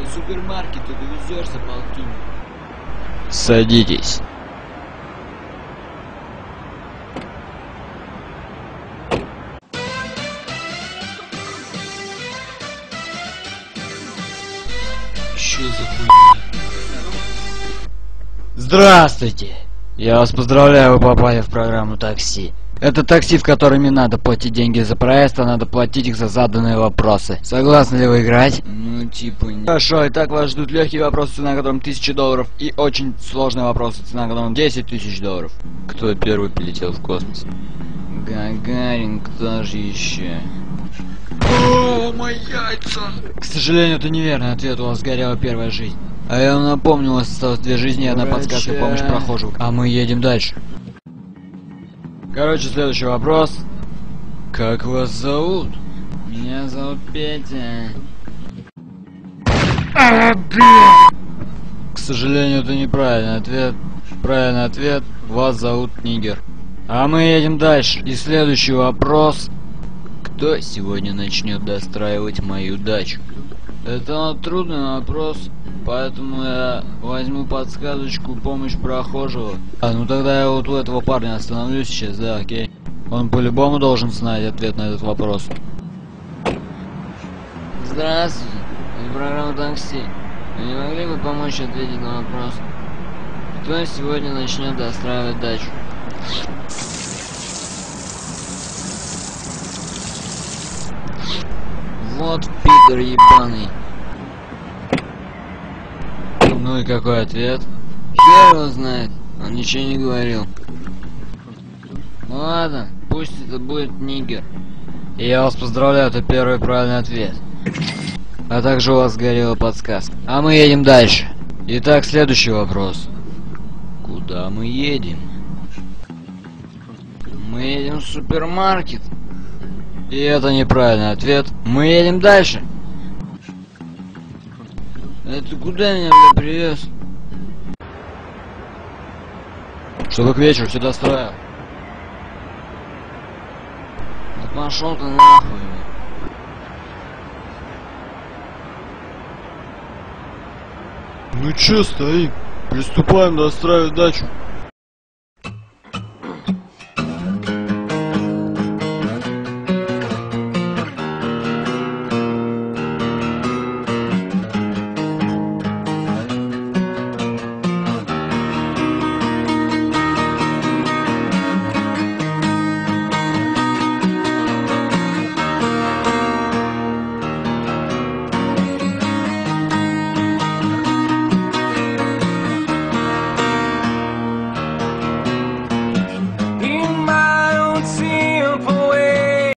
До супермаркета довезешь за полтинник. Садитесь. Чё за хуйня? Здравствуйте! Я вас поздравляю, вы попали в программу такси. Это такси, в котором не надо платить деньги за проезд, а надо платить их за заданные вопросы. Согласны ли вы играть? Ну типа не. Хорошо, итак вас ждут легкие вопросы, цена которым $1000, и очень сложные вопросы, цена которым $10 000. Кто первый полетел в космос? Гагарин, кто же еще? О, мои яйца! К сожалению, это неверный ответ, у вас сгорела первая жизнь. А я вам напомню, у вас осталось 2 жизни и 1 подсказка, помощь прохожего. А мы едем дальше. Короче, следующий вопрос. Как вас зовут? Меня зовут Петя. К сожалению, это неправильный ответ. Правильный ответ. Вас зовут Нигер. А мы едем дальше. И следующий вопрос. Кто сегодня начнет достраивать мою дачу? Это трудный вопрос, поэтому я возьму подсказочку помощь прохожего. Ну тогда я вот у этого парня остановлюсь сейчас, да, окей. Он по-любому должен знать ответ на этот вопрос. Здравствуйте, это программа такси. Вы не могли бы помочь ответить на вопрос? Кто сегодня начнет достраивать дачу? Вот пидор ебаный. Ну и какой ответ? Хер его знает, он ничего не говорил. Ну ладно, пусть это будет Нигер. И я вас поздравляю, это первый правильный ответ. А также у вас сгорела подсказка. А мы едем дальше. Итак, следующий вопрос. Куда мы едем? Мы едем в супермаркет. И это неправильный ответ. Мы едем дальше. Это куда меня, бля, привез? Чтобы к вечеру все достроил. Да пошел ты нахуй. Ну чё стоим? Приступаем достраивать дачу.